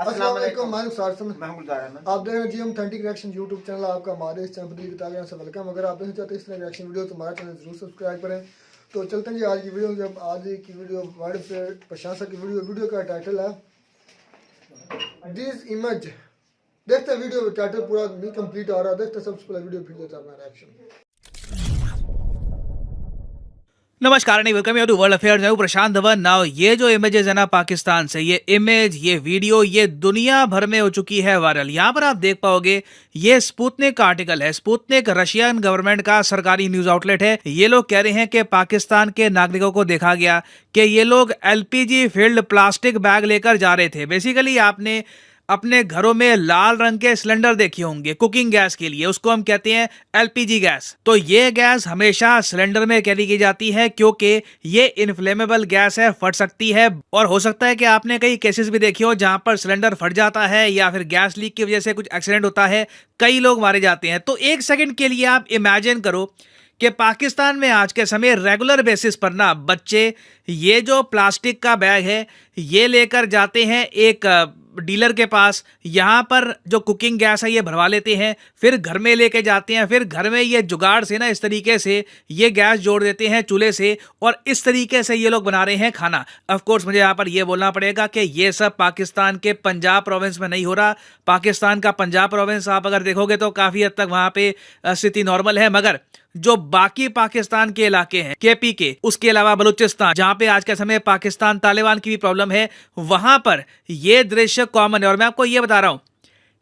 अस्सलाम वालेकुम, मैं आप देख रहे हैं जी हम ऑथेंटिक रिएक्शन यूट्यूब चैनल। आपका हमारे इस चैनल पर दिल की तालियां से वेलकम। अगर आप देखना चाहते हैं इस तरह रिएक्शन वीडियो तो हमारा चैनल जरूर सब्सक्राइब करें। तो चलते हैं जी आज की वीडियो। जब आज की वीडियो वर्ल्ड प्रशंसा की वीडियो का टाइटल है दिस इमेज। देखते हैं वीडियो टाइटल पूरा नहीं कंप्लीट आ रहा, देखते हैं सबसे पहले वीडियो फिर देता है अपना रिएक्शन। नमस्कार नहीं welcome you to world affairs. मैं प्रशांत धवन। नाउ ये जो इमेजेस है ना पाकिस्तान से, ये इमेज ये वीडियो ये दुनिया भर में हो चुकी है वायरल। यहाँ पर आप देख पाओगे ये स्पुतनिक का आर्टिकल है। स्पुतनिक रशियन गवर्नमेंट का सरकारी न्यूज आउटलेट है। ये लोग कह रहे हैं कि पाकिस्तान के नागरिकों को देखा गया कि ये लोग एलपीजी फिल्ड प्लास्टिक बैग लेकर जा रहे थे। बेसिकली आपने अपने घरों में लाल रंग के सिलेंडर देखे होंगे कुकिंग गैस के लिए, उसको हम कहते हैं एलपीजी गैस। तो ये गैस हमेशा सिलेंडर में कैरी की जाती है क्योंकि ये इनफ्लेमेबल गैस है, फट सकती है। और हो सकता है कि आपने कई केसेस भी देखे हो जहां पर सिलेंडर फट जाता है या फिर गैस लीक की वजह से कुछ एक्सीडेंट होता है, कई लोग मारे जाते हैं। तो एक सेकंड के लिए आप इमेजिन करो कि पाकिस्तान में आज के समय रेगुलर बेसिस पर ना बच्चे ये जो प्लास्टिक का बैग है ये लेकर जाते हैं एक डीलर के पास। यहाँ पर जो कुकिंग गैस है ये भरवा लेते हैं, फिर घर में लेके जाते हैं, फिर घर में ये जुगाड़ से ना इस तरीके से ये गैस जोड़ देते हैं चूल्हे से और इस तरीके से ये लोग बना रहे हैं खाना। ऑफ कोर्स मुझे यहाँ पर ये बोलना पड़ेगा कि ये सब पाकिस्तान के पंजाब प्रोविंस में नहीं हो रहा। पाकिस्तान का पंजाब प्रोविंस आप अगर देखोगे तो काफ़ी हद तक वहाँ पे स्थिति नॉर्मल है, मगर जो बाकी पाकिस्तान के इलाके हैं केपी के, उसके अलावा बलूचिस्तान जहां पे आज के समय पाकिस्तान तालिबान की भी प्रॉब्लम है, वहां पर ये दृश्य कॉमन है। और मैं आपको ये बता रहा हूं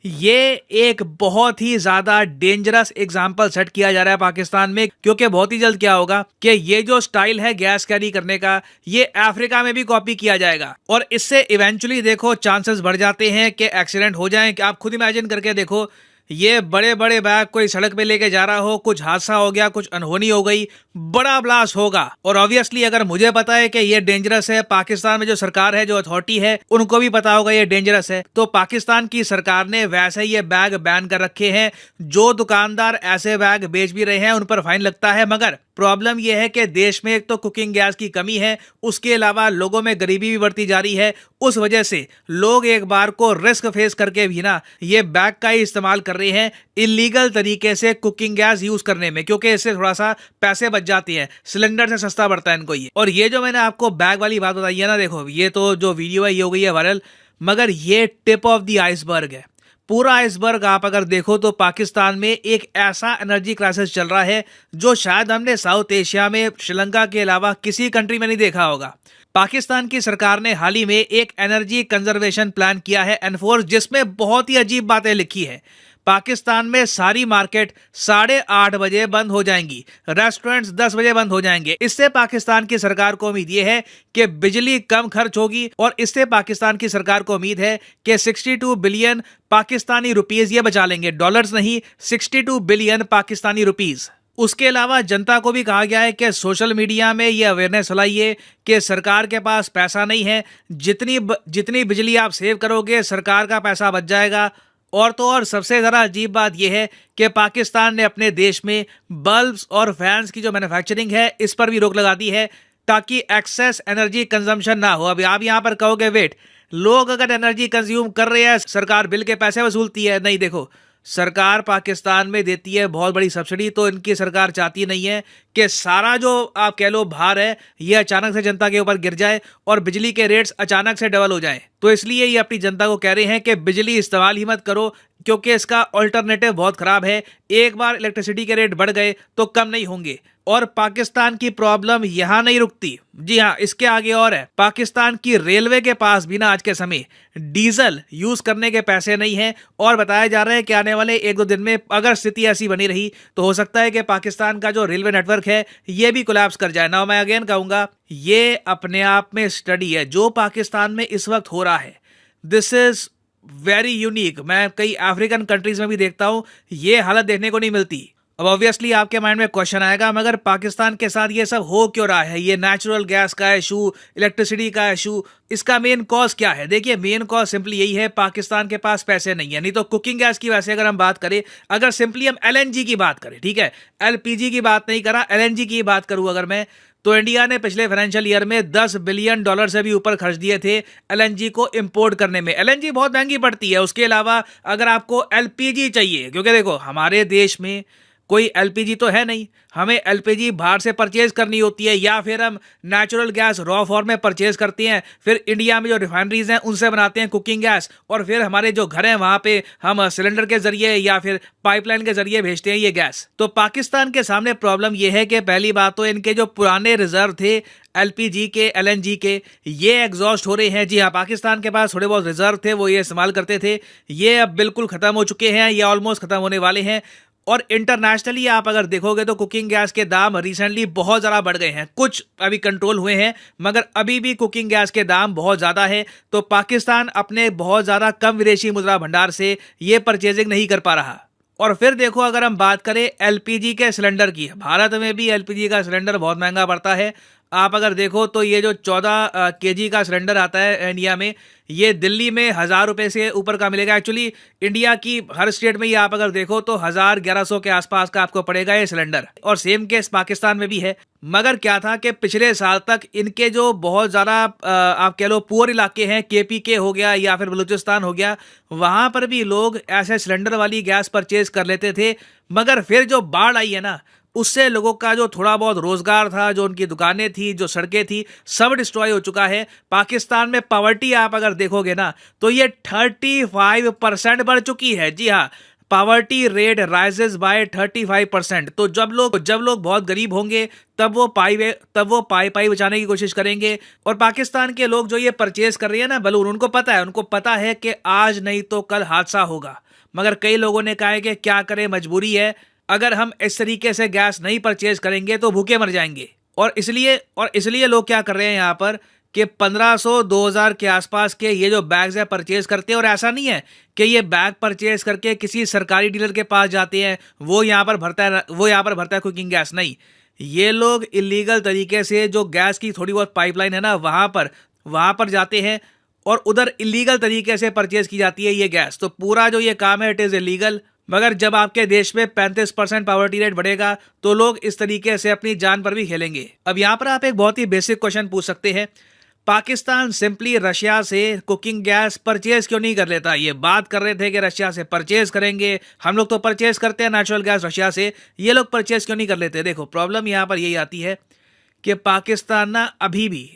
ये एक बहुत ही ज्यादा डेंजरस एग्जाम्पल सेट किया जा रहा है पाकिस्तान में, क्योंकि बहुत ही जल्द क्या होगा कि ये जो स्टाइल है गैस कैरी करने का ये अफ्रीका में भी कॉपी किया जाएगा और इससे इवेंचुअली देखो चांसेस बढ़ जाते हैं कि एक्सीडेंट हो जाए। कि आप खुद इमेजिन करके देखो ये बड़े बड़े बैग कोई सड़क पे लेके जा रहा हो, कुछ हादसा हो गया, कुछ अनहोनी हो गई, बड़ा ब्लास्ट होगा। और ऑब्वियसली अगर मुझे पता है कि ये डेंजरस है, पाकिस्तान में जो सरकार है जो अथॉरिटी है उनको भी पता होगा ये डेंजरस है, तो पाकिस्तान की सरकार ने वैसे ये बैग बैन कर रखे हैं। जो दुकानदार ऐसे बैग बेच भी रहे हैं उन पर फाइन लगता है। मगर प्रॉब्लम यह है कि देश में एक तो कुकिंग गैस की कमी है, उसके अलावा लोगों में गरीबी भी बढ़ती जा रही है। उस वजह से लोग एक बार को रिस्क फेस करके भी ना ये बैग का ही इस्तेमाल कर रहे हैं इलीगल तरीके से कुकिंग गैस यूज करने में, क्योंकि इससे थोड़ा सा पैसे बच जाते हैं, सिलेंडर से सस्ता पड़ता है इनको ये। और ये जो मैंने आपको बैग वाली बात बताई है ना, देखो ये तो जो वीडियो है ये हो गई है वायरल, मगर ये टिप ऑफ द आइसबर्ग है। पूरा आइसबर्ग आप अगर देखो तो पाकिस्तान में एक ऐसा एनर्जी क्राइसिस चल रहा है जो शायद हमने साउथ एशिया में श्रीलंका के अलावा किसी कंट्री में नहीं देखा होगा। पाकिस्तान की सरकार ने हाल ही में एक एनर्जी कंजर्वेशन प्लान किया है एनफोर्स, जिसमें बहुत ही अजीब बातें लिखी है। पाकिस्तान में सारी मार्केट 8:30 बजे बंद हो जाएंगी, रेस्टोरेंट्स 10 बजे बंद हो जाएंगे। इससे पाकिस्तान की सरकार को उम्मीद ये है कि बिजली कम खर्च होगी और इससे पाकिस्तान की सरकार को उम्मीद है कि 62 बिलियन पाकिस्तानी रुपीस ये बचा लेंगे, डॉलर्स नहीं, 62 बिलियन पाकिस्तानी रुपीस। उसके अलावा जनता को भी कहा गया है कि सोशल मीडिया में ये अवेयरनेस फैलाइए कि सरकार के पास पैसा नहीं है, जितनी बिजली आप सेव करोगे सरकार का पैसा बच जाएगा। और तो और सबसे ज़्यादा अजीब बात यह है कि पाकिस्तान ने अपने देश में बल्ब्स और फैंस की जो मैन्युफैक्चरिंग है इस पर भी रोक लगा दी है ताकि एक्सेस एनर्जी कंजम्पशन ना हो। अभी आप यहाँ पर कहोगे वेट, लोग अगर एनर्जी कंज्यूम कर रहे हैं सरकार बिल के पैसे वसूलती है? नहीं, देखो सरकार पाकिस्तान में देती है बहुत बड़ी सब्सिडी, तो इनकी सरकार चाहती नहीं है कि सारा जो आप कह लो भार है ये अचानक से जनता के ऊपर गिर जाए और बिजली के रेट्स अचानक से डबल हो जाएं। तो इसलिए ये अपनी जनता को कह रहे हैं कि बिजली इस्तेमाल ही मत करो क्योंकि इसका ऑल्टरनेटिव बहुत खराब है। एक बार इलेक्ट्रिसिटी के रेट बढ़ गए तो कम नहीं होंगे। और पाकिस्तान की प्रॉब्लम यहां नहीं रुकती, जी हां, इसके आगे और है। पाकिस्तान की रेलवे के पास भी ना आज के समय डीजल यूज करने के पैसे नहीं है और बताया जा रहा है कि आने वाले 1-2 दिन में अगर स्थिति ऐसी बनी रही तो हो सकता है कि पाकिस्तान का जो रेलवे नेटवर्क है ये भी कोलैप्स कर जाए ना। मैं अगेन कहूंगा ये अपने आप में स्टडी है जो पाकिस्तान में इस वक्त हो रहा है। This is very unique. मैं कई अफ्रीकन कंट्रीज में भी देखता हूं ये हालत देखने को नहीं मिलती। अब ऑब्वियसली आपके माइंड में क्वेश्चन आएगा, मगर पाकिस्तान के साथ ये सब हो क्यों रहा है? ये नेचुरल गैस का इशू, इलेक्ट्रिसिटी का इशू, इसका मेन कॉज क्या है? देखिए, मेन कॉज सिंपली यही है, पाकिस्तान के पास पैसे नहीं है। नहीं तो कुकिंग गैस की वैसे अगर हम बात करें, अगर सिंपली हम एलएनजी की बात करें, ठीक है, एलपीजी की बात नहीं करा, एलएनजी की बात करूं अगर मैं, तो इंडिया ने पिछले फाइनेंशियल ईयर में $10 बिलियन से भी ऊपर खर्च दिए थे एलएनजी को इंपोर्ट करने में। एलएनजी बहुत महंगी पड़ती है। उसके अलावा अगर आपको एलपीजी चाहिए, क्योंकि देखो हमारे देश में कोई एलपीजी तो है नहीं, हमें एलपीजी बाहर से परचेज करनी होती है, या फिर हम नेचुरल गैस रॉ फॉर्म में परचेज करते हैं, फिर इंडिया में जो रिफाइनरीज हैं उनसे बनाते हैं कुकिंग गैस, और फिर हमारे जो घर हैं वहां पे हम सिलेंडर के जरिए या फिर पाइपलाइन के जरिए भेजते हैं ये गैस। तो पाकिस्तान के सामने प्रॉब्लम यह है कि पहली बात तो इनके जो पुराने रिजर्व थे एलपीजी के, एलएनजी के, ये एग्जॉस्ट हो रहे हैं। जी हाँ, पाकिस्तान के पास थोड़े बहुत रिजर्व थे, वो ये इस्तेमाल करते थे, ये अब बिल्कुल खत्म हो चुके हैं, ये ऑलमोस्ट खत्म होने वाले हैं। और इंटरनेशनली आप अगर देखोगे तो कुकिंग गैस के दाम रिसेंटली बहुत ज़्यादा बढ़ गए हैं। कुछ अभी कंट्रोल हुए हैं, मगर अभी भी कुकिंग गैस के दाम बहुत ज़्यादा है। तो पाकिस्तान अपने बहुत ज़्यादा कम विदेशी मुद्रा भंडार से ये परचेजिंग नहीं कर पा रहा। और फिर देखो, अगर हम बात करें एलपीजी के सिलेंडर की, भारत में भी एलपीजी का सिलेंडर बहुत महंगा पड़ता है। आप अगर देखो तो ये जो 14 केजी का सिलेंडर आता है इंडिया में, ये दिल्ली में 1000 रुपये से ऊपर का मिलेगा। एक्चुअली इंडिया की हर स्टेट में ये आप अगर देखो तो 1000-1100 के आसपास का आपको पड़ेगा ये सिलेंडर। और सेम केस पाकिस्तान में भी है। मगर क्या था कि पिछले साल तक इनके जो बहुत ज़्यादा आप कह लो पुअर इलाके हैं, केपीके हो गया या फिर बलूचिस्तान हो गया, वहाँ पर भी लोग ऐसे सिलेंडर वाली गैस परचेज कर लेते थे। मगर फिर जो बाढ़ आई है ना, उससे लोगों का जो थोड़ा बहुत रोजगार था, जो उनकी दुकानें थी, जो सड़कें थी, सब डिस्ट्रॉय हो चुका है। पाकिस्तान में पॉवर्टी आप अगर देखोगे ना तो ये 35% बढ़ चुकी है। जी हाँ, पॉवर्टी रेट राइजेस बाय 35%। तो जब लोग बहुत गरीब होंगे तब वो पाई बचाने की कोशिश करेंगे। और पाकिस्तान के लोग जो ये परचेज कर रहे हैं ना बलून, उनको पता है कि आज नहीं तो कल हादसा होगा। मगर कई लोगों ने कहा है कि क्या करें, मजबूरी है, अगर हम इस तरीके से गैस नहीं परचेज करेंगे तो भूखे मर जाएंगे। और इसलिए लोग क्या कर रहे हैं यहाँ पर कि 1500-2000 के आसपास के ये जो बैग्स है परचेज करते हैं। और ऐसा नहीं है कि ये बैग परचेज करके किसी सरकारी डीलर के पास जाते हैं, वो यहाँ पर भरता है कुकिंग गैस। नहीं, ये लोग इलीगल तरीके से जो गैस की थोड़ी बहुत पाइपलाइन है ना वहाँ पर जाते हैं और उधर इलीगल तरीके से परचेज की जाती है ये गैस। तो पूरा जो ये काम है इट इज़ इलीगल। मगर जब आपके देश में 35% पॉवर्टी रेट बढ़ेगा तो लोग इस तरीके से अपनी जान पर भी खेलेंगे। अब यहाँ पर आप एक बहुत ही बेसिक क्वेश्चन पूछ सकते हैं, पाकिस्तान सिंपली रशिया से कुकिंग गैस परचेज क्यों नहीं कर लेता? ये बात कर रहे थे कि रशिया से परचेज करेंगे, हम लोग तो परचेज करते हैं नेचुरल गैस रशिया से, ये लोग परचेज क्यों नहीं कर लेते? देखो, प्रॉब्लम यहाँ पर यही आती है कि पाकिस्तान ना अभी भी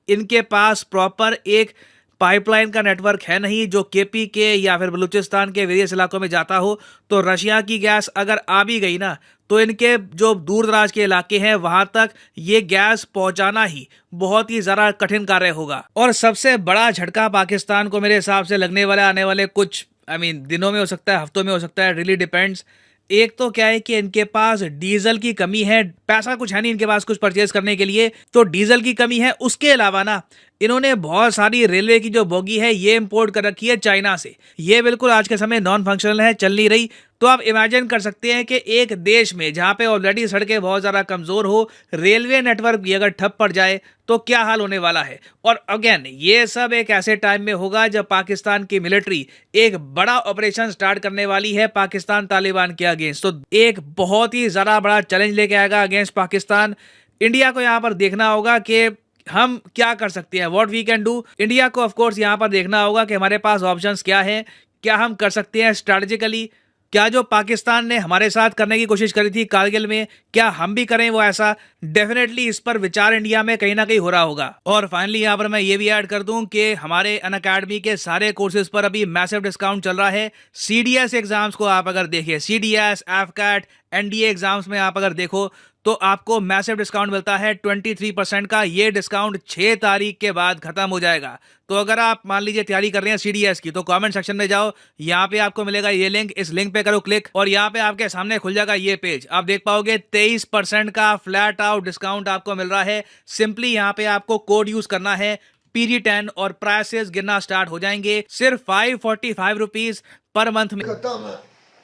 इनके पास प्रॉपर एक पाइपलाइन का नेटवर्क है नहीं जो केपीके या फिर बलूचिस्तान के वेरियस इलाकों में जाता हो। तो रशिया की गैस अगर आ भी गई ना तो इनके जो दूर दराज के इलाके हैं वहां तक ये गैस पहुंचाना ही बहुत ही ज़्यादा कठिन कार्य होगा। और सबसे बड़ा झटका पाकिस्तान को मेरे हिसाब से लगने वाला आने वाले कुछ दिनों में हो सकता है, हफ्तों में हो सकता है, रियली डिपेंड्स। एक तो क्या है कि इनके पास डीजल की कमी है, पैसा कुछ है नहीं इनके पास कुछ परचेज करने के लिए, तो डीजल की कमी है। उसके अलावा ना इन्होंने बहुत सारी रेलवे की जो बोगी है ये इंपोर्ट कर रखी है चाइना से। ये बिल्कुल आज के समय नॉन फंक्शनल है, चल नहीं रही। तो आप इमेजिन कर सकते हैं कि एक देश में जहां पे ऑलरेडी सड़कें बहुत ज़्यादा कमज़ोर हो, रेलवे नेटवर्क भी अगर ठप पड़ जाए तो क्या हाल होने वाला है। और अगेन ये सब एक ऐसे टाइम में होगा जब पाकिस्तान की मिलिट्री एक बड़ा ऑपरेशन स्टार्ट करने वाली है पाकिस्तान तालिबान के अगेंस्ट। तो एक बहुत ही ज़्यादा बड़ा चैलेंज लेके आएगा अगेंस्ट पाकिस्तान। इंडिया को यहाँ पर देखना होगा कि हम क्या कर सकते हैं, what we can do. India को ऑफ कोर्स यहाँ पर देखना होगा कि हमारे पास ऑप्शंस क्या हैं, क्या हम कर सकते हैं स्ट्रैटेजिकली। क्या जो पाकिस्तान ने हमारे साथ करने की कोशिश करी थी कारगिल में, क्या हम भी करें वो ऐसा? डेफिनेटली इस पर विचार इंडिया में कहीं ना कहीं हो रहा होगा। और फाइनली यहाँ पर मैं ये भी ऐड कर दूं कि हमारे अनअकैडमी के सारे कोर्सेज पर अभी मैसिव डिस्काउंट चल रहा है। सीडीएस एग्जाम्स को आप अगर देखिए, सीडीएस, एफकैट, एनडीए एग्जाम्स में आप अगर देखो तो आपको मैसिव डिस्काउंट मिलता है 23% का। ये डिस्काउंट 6 तारीख के बाद खत्म हो जाएगा। तो अगर आप मान लीजिए तैयारी कर रहे हैं सीडीएस की तो कमेंट सेक्शन में जाओ, यहाँ पे आपको मिलेगा ये लिंक, इस लिंक पे करो क्लिक और यहाँ पे आपके सामने खुल जाएगा ये पेज। आप देख पाओगे 23% का फ्लैट आउट डिस्काउंट आपको मिल रहा है। सिंपली यहाँ पे आपको कोड यूज करना है PD10 और प्राइसेस गिरना स्टार्ट हो जाएंगे सिर्फ 545 रुपीज पर मंथ में। खत्म है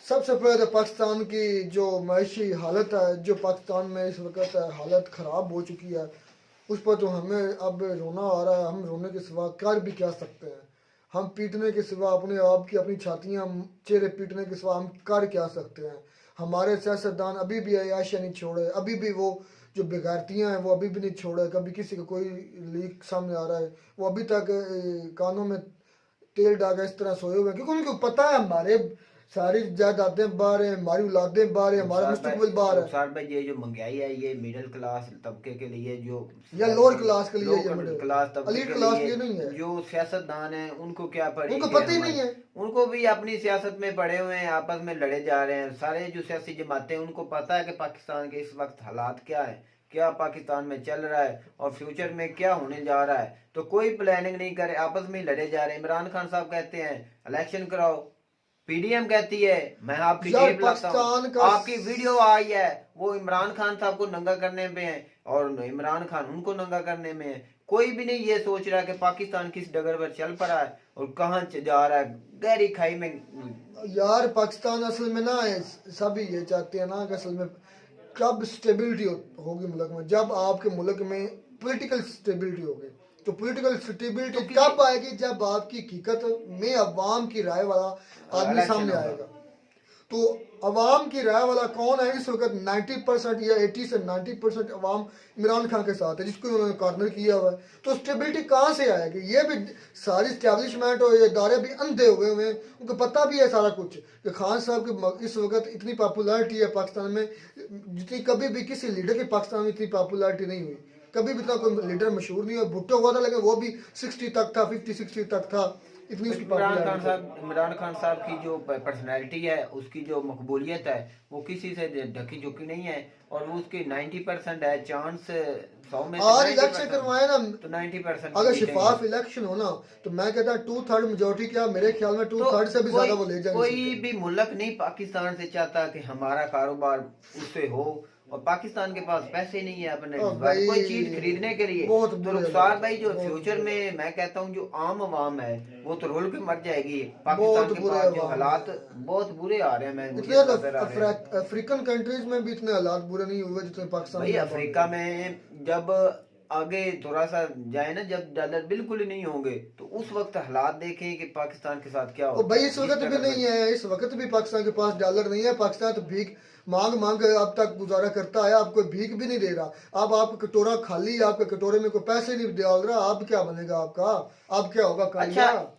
सबसे पहले तो पाकिस्तान की जो माशी हालत है, जो पाकिस्तान में इस वक्त हालत ख़राब हो चुकी है, उस पर तो हमें अब रोना आ रहा है। हम रोने के सिवा कर भी क्या सकते हैं? हम पीटने के सिवा अपने आप की अपनी छातियाँ चेहरे पीटने के सिवा हम कर क्या सकते हैं? हमारे सियासतदान अभी भी अयाशिया नहीं छोड़े, अभी भी वो जो बेगारतियाँ हैं वो अभी भी नहीं छोड़े। कभी किसी का कोई लीक सामने आ रहा है, वो अभी तक कानों में तेल डाल इस तरह सोए हुए हैं, क्योंकि उनको पता है हमारे सारी जायदादें बाहर हैं, हमारी औलादें बाहर है, हमारा मुस्तकबिल बाहर है। रुखसार भाई, ये जो महंगाई है ये मिडिल क्लास तबके के लिए, जो या लोअर क्लास के लिए, ये मिडिल क्लास तबके एलीट के क्लास लिए ये नहीं है। जो सियासतदान हैं उनको क्या पड़ी, उनको पता ही नहीं है। उनको भी अपनी सियासत में पड़े हुए हैं, आपस में लड़े जा रहे हैं। सारे जो सियासी जमातें, उनको पता है कि पाकिस्तान के इस वक्त हालात क्या है, क्या पाकिस्तान में चल रहा है और फ्यूचर में क्या होने जा रहा है। तो कोई प्लानिंग नहीं करे, आपस में लड़े जा रहे हैं। इमरान खान साहब कहते हैं इलेक्शन कराओ, पीडीएम कहती है मैं आपकी जेब लाता हूं। आपकी वीडियो आई है वो इमरान खान साहब को नंगा करने में है और इमरान खान उनको नंगा करने में है। कोई भी नहीं ये सोच रहा कि पाकिस्तान किस डगर पर चल पड़ा है और कहाँ जा रहा है, गहरी खाई में। यार पाकिस्तान असल में ना सभी ये चाहते हैं ना कि असल में कब स्टेबिलिटी होगी मुल्क में, जब आपके मुल्क में पॉलिटिकल स्टेबिलिटी होगी। तो पॉलिटिकल स्टेबिलिटी कब आएगी? जब आपकी हकीकत में अवाम की राय वाला आदमी सामने आएगा। तो अवाम की राय वाला कौन है इस वक्त? 90% या 80 से 90% अवाम इमरान खान के साथ है, जिसको उन्होंने कॉर्नर किया हुआ है। तो स्टेबिलिटी कहाँ से आएगी? ये भी सारी इस्टेब्लिशमेंट और ये इदारे भी अंधे हुए हुए हैं, उनको पता भी है सारा कुछ कि खान साहब की इस वक्त इतनी पॉपुलैरिटी है पाकिस्तान में जितनी कभी भी किसी लीडर की पाकिस्तान में इतनी पॉपुलैरिटी नहीं हुई। कभी भी इतना कोई लीडर मशहूर नहीं हुआ। भुट्टो हुआ था लेकिन वो भी 60 तक था, 50-60 तक था। इतनी उसकी इमरान खान साहब की जो पर्सनैलिटी है, उसकी जो मकबूलियत है, वो किसी से ढकी झुकी नहीं है और वो उसकी 90% है चांस 100 में और इलेक्शन करवाए ना तो 90% अगर शिफाफ इलेक्शन हो ना तो मैं कहता 2/3 मेजोरिटी, क्या मेरे ख्याल में 2/3 से भी ज्यादा वो ले जाएंगे। कोई भी मुल्क नहीं पाकिस्तान से चाहता कि हमारा कारोबार उससे हो, और पाकिस्तान के पास पैसे नहीं है अपने कोई चीज खरीदने के लिए। तो रुखसार भाई, जो फ्यूचर में मैं कहता हूँ जो आम आवाम है वो तो रोल के मर जाएगी। पाकिस्तान के पास जो हालात बहुत बुरे आ रहे हैं। अफ्रीकन कंट्रीज में भी इतने हालात बुरे नहीं हुए जितने पाकिस्तान भाई। अफ्रीका में जब आगे थोड़ा सा जाए ना, जब डॉलर बिल्कुल ही नहीं होंगे तो उस वक्त हालात देखें कि पाकिस्तान के साथ क्या हो। भाई इस वक्त भी नहीं है, इस वक्त भी पाकिस्तान के पास डॉलर नहीं है। पाकिस्तान तो भीख मांग मांग अब तक गुजारा करता है, आप कोई भीख भी नहीं दे रहा। अब आपका कटोरा खाली, आपके कटोरे में कोई पैसे नहीं डाल रहा, अब क्या बनेगा आपका? अब क्या होगा?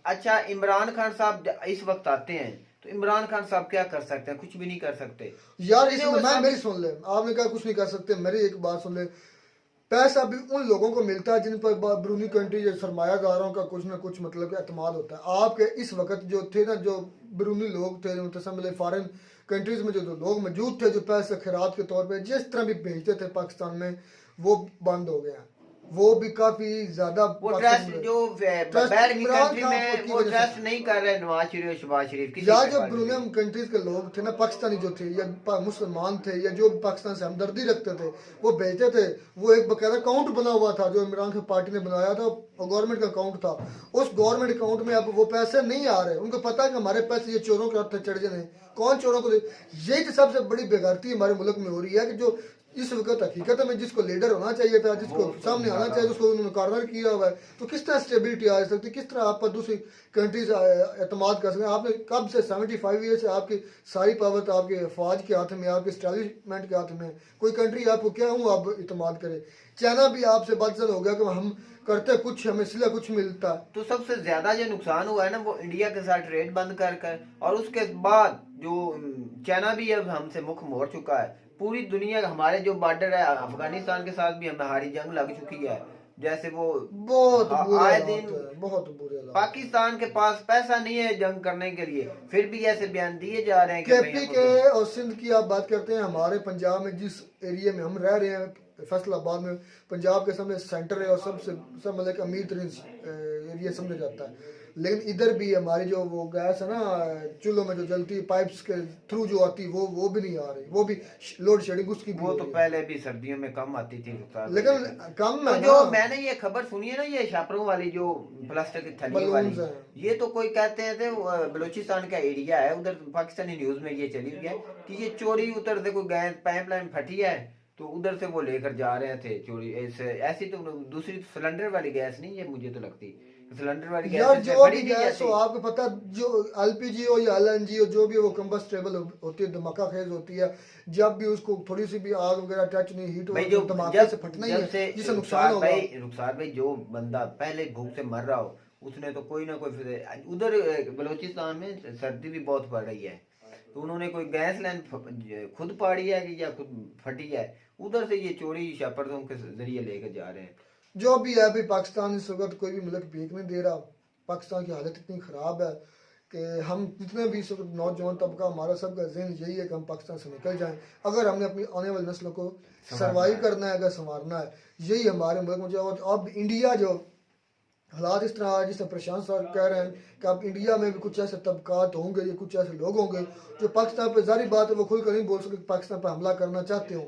अच्छा, इमरान खान साहब इस वक्त आते हैं तो इमरान खान साहब क्या कर सकते हैं? कुछ भी नहीं कर सकते यार। इसमें मेरी सुन ले, आपने कहा कुछ नहीं कर सकते, मेरी एक बात सुन ले। पैसा भी उन लोगों को मिलता है जिन पर बैरूनी कंट्री सरमायादारों का कुछ ना कुछ मतलब एतमाद होता है। आपके इस वक्त जो थे ना, जो बैरूनी लोग थे, मुतसमिल फॉरेन कंट्रीज में जो लोग मौजूद थे, जो पैसे खैरात के तौर पे जिस तरह भी भेजते थे पाकिस्तान में, वो बंद हो गया। वो भी काफी ज्यादा ट्रस्ट जो कंट्री में वो ट्रस्ट नहीं कर रहे नवाज शरीफ, शहबाज शरीफ की। या जो बैरून कंट्रीज के लोग थे ना, पाकिस्तानी जो थे या मुसलमान थे या जो पाकिस्तान से हमदर्दी रखते थे, वो भेजते थे। वो एक बकायदा अकाउंट बना हुआ था जो इमरान खान पार्टी ने बनाया था, गवर्नमेंट का अकाउंट था। उस गवर्नमेंट अकाउंट में अब वो पैसे नहीं आ रहे। उनको पता है कि हमारे पैसे ये चोरों के हाथ चढ़ जाने। कौन चोरों को? यही तो सबसे बड़ी बेगारती हमारे मुल्क में हो रही है कि जो इस वक्त हकीकत में जिसको लीडर होना चाहिए था, जिसको सामने आना चाहिए, उसको उन्होंने कॉर्नर किया हुआ है। तो किस तरह स्टेबिलिटी आ सकती है? किस तरह आप पर दूसरी कंट्रीज एतमाद कर सकते हैं? आपने कब से 75 ईयर से आपकी सारी पावर तो आपके फौज के हाथ में, आपके स्टैब्लिशमेंट के हाथ में। कोई कंट्री आपको क्या हूँ आप इतमाद करे? चाइना भी आपसे बदसर हो गया कि हम करते कुछ, हमें सिला कुछ मिलता। तो सबसे ज्यादा जो नुकसान हुआ है ना वो इंडिया के साथ ट्रेड बंद कर और उसके बाद जो चाइना भी अब हमसे मुख मोड़ चुका है। पूरी दुनिया, हमारे जो बॉर्डर है अफगानिस्तान के साथ भी हमारी जंग लग चुकी है। जैसे वो बहुत आए दिन बहुत बुरे पाकिस्तान के पास पैसा नहीं है जंग करने के लिए, फिर भी ऐसे बयान दिए जा रहे हैं। केपी के और सिंध की आप बात करते हैं, हमारे पंजाब में जिस एरिया में हम रह रहे हैं, फैसलाबाद में, पंजाब के सामने सेंटर है और सबसे मतलब अमीर तरीन एरिया समझा जाता है। लेकिन इधर भी हमारी जो वो गैस है ना चूल्हों में जो जलती है पाइप्स के थ्रू जो आती है वो भी नहीं आ रही, वो भी लोड शेडिंग उसकी भी वो हो तो रही है। पहले भी सर्दियों में कम आती थी लेकिन कम तो है जो ना, मैंने ये खबर सुनी है ना, ये छापरों वाली जो प्लास्टिक की थैली वाली, बलून्स हैं। ये तो कोई कहते हैं थे वो बलूचिस्तान का एरिया है, उधर पाकिस्तानी न्यूज में ये चली हुई है कि ये चोरी उधर से कोई गैस पाइपलाइन फटी है तो उधर से वो लेकर जा रहे थे चोरी। ऐसी तो दूसरी सिलेंडर वाली गैस नहीं है, मुझे तो लगती सिलेंडर वाली गैस यार इसमें जो फटी भी नहीं गैस हो जाती। आपको पता, जो एलपीजी हो या एलएनजी हो, जो भी वो कंबस्टेबल होती है, धमाका खेज होती है, जब भी उसको थोड़ी सी भी आग वगैरह टच नहीं हीट भाई हो जो तो धमाके से फटना ही जब है, से जिससे नुकसान होगा। रुखसार भाई जो बंदा पहले भूख से मर रहा हो उसने तो कोई ना कोई उधर बलूचिस्तान में सर्दी भी बहुत पड़ रही है तो उन्होंने कोई गैस लाइन खुद पाड़ी है कि या खुद फटी है, उधर से ये चोरी शापर्दों के जरिए लेकर जा रहे हैं। जो भी है अभी पाकिस्तान इस वक्त कोई भी मुल्क भीख नहीं दे रहा। पाकिस्तान की हालत इतनी ख़राब है कि हम जितने भी इस वक्त नौजवान तबका हमारा सबका ज़हन यही है कि हम पाकिस्तान से निकल जाएं, अगर हमने अपनी आने वाली नस्लों को सर्वाइव करना है, अगर संवारना है, यही हमारे मुल्क में जो अब इंडिया जो हालात इस तरह जिस तरह प्रशांत सर कह रहे हैं कि अब इंडिया में भी कुछ ऐसे तबकात होंगे या कुछ ऐसे लोग होंगे जो पाकिस्तान पर जारी बात है वो खुलकर नहीं बोल सकते पाकिस्तान पर हमला करना चाहते हो,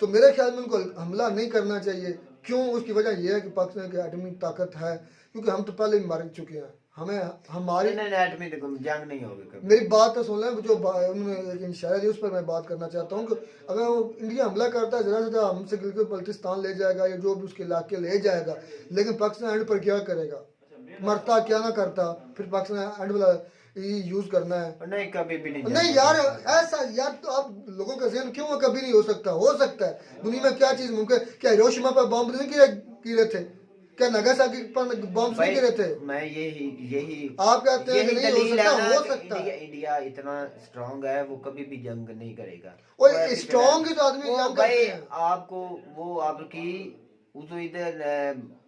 तो मेरे ख्याल में उनको हमला नहीं करना चाहिए। क्यों? उसकी वजह यह है कि पाकिस्तान की एटमी ताकत है, क्योंकि हम तो पहले ही मर चुके हैं, हमें हमारी में जंग नहीं होगी कभी। मेरी बात तो सुन लें, जो उन्होंने एक इशारा दी उस पर मैं बात करना चाहता हूँ कि अगर वो इंडिया हमला करता है ज़रा से ज़रा हमसे गिलगित बल्तिस्तान ले जाएगा या जो भी उसके इलाके ले जाएगा, लेकिन पाकिस्तान एंड पर क्या करेगा? मरता क्या ना करता, फिर पाकिस्तान एंड वाला यूज करना है। नहीं कभी भी नहीं यार, ऐसा यार तो आप लोगों का जहन क्यों कभी नहीं हो सकता? हो सकता है, दुनिया में क्या चीज मुमकिन? क्या हिरोशिमा पर बॉम्ब नहीं गिरे थे? क्या नागासाकी पर बॉम्ब नहीं गिरे थे? मैं यही आप कहते हैं कि नहीं हो सकता? हो सकता है। इंडिया इतना स्ट्रांग है वो कभी भी जंग नहीं करेगा। और स्ट्रांग ही तो आदमी वो जंग भाई करते हैं। आपको वो आपकी तो इधर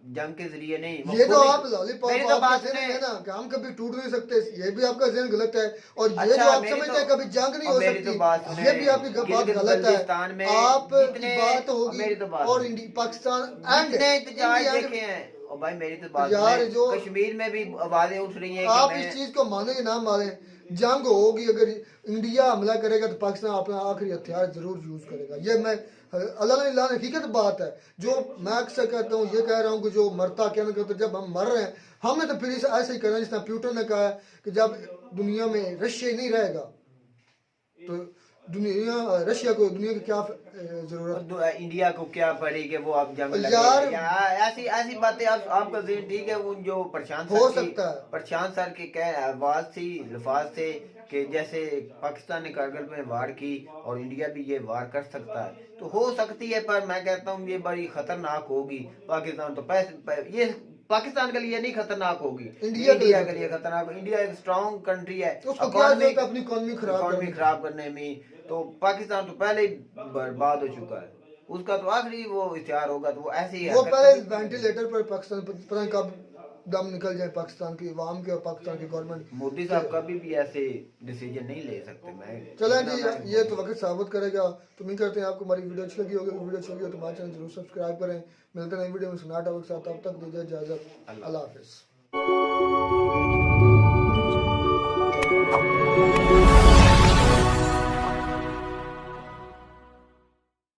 जंग के जरिए नहीं, वो ये तो खुद ही- आप लॉलीपॉप मेरी तो आपका बात जहन सुने। है ना कि हम कभी टूट नहीं सकते, ये भी आपका जहन गलत है। और ये अच्छा, जो आप मेरी समझते हैं तो- कभी जंग नहीं और हो मेरी तो बात सकती, सुने, ये भी आपकी बात गिलगित गलत बल्तिस्तान है। में आपकी जितने- बात मेरी तो होगी बात और सुने। पाकिस्तान एंड जितने एहतजाज इंडिया देखे हैं, और भाई मेरी तो बात यार सुने, जो- कश्मीर में भी आवाजें उठ रही हैं कि आप मैं- इस चीज को माने या ना माने, जंग होगी, अगर इंडिया हमला करेगा तो पाकिस्तान अपना आखिरी हथियार जरूर यूज करेगा। ये मैं अल्लाह हकीकत बात है। जो मैं अक्सर कहता हूँ, ये कह रहा हूँ कि जो मरता क्या ना करता, जब हम मर रहे हैं हमने तो फिर ऐसे ही करना है, जिस तरह प्यूटन ने कहा है कि जब दुनिया में रशिया नहीं रहेगा तो रशिया को दुनिया की क्या जरूरत? इंडिया को क्या पड़ी कि वो आप जंग यार- ऐसी ऐसी बातें आपका ज़हन ठीक है। वो जो प्रशांत हो सर की- सकता है। प्रशांत सर की कह आवाज थी, लफाज थे कि जैसे पाकिस्तान ने कारगिल में वार की और इंडिया भी ये वार कर सकता है, तो हो सकती है, पर मैं कहता हूँ ये बड़ी खतरनाक होगी। पाकिस्तान तो ये पाकिस्तान के लिए नहीं खतरनाक होगी, इंडिया के लिए खतरनाक। इंडिया एक स्ट्रॉन्ग कंट्री है, उसको क्या जरूरत है अपनी इकोनॉमी खराब करने में। तो पाकिस्तान तो पहले ही बर्बाद हो चुका है, उसका तो आखिरी वो इख्तियार होगा तो वो ऐसे ही वो पहले वेंटिलेटर पर पाकिस्तान पता नहीं कब दम निकल जाए पाकिस्तान की आवाम के और पाकिस्तान की गवर्नमेंट। मोदी साहब कभी भी ऐसे डिसीजन नहीं ले सकते। मैं चलें जी, ये तो वक्त साबित करेगा। तो उम्मीद करते हैं आपको हमारी वीडियो अच्छी लगी होगी। वीडियो अच्छी लगी हो तो हमारे चैनल जरूर सब्सक्राइब करें। मिलते हैं नई वीडियो में सुनाटा के साथ, तब तक दीजिए इजाजत। अल्लाह हाफिज़।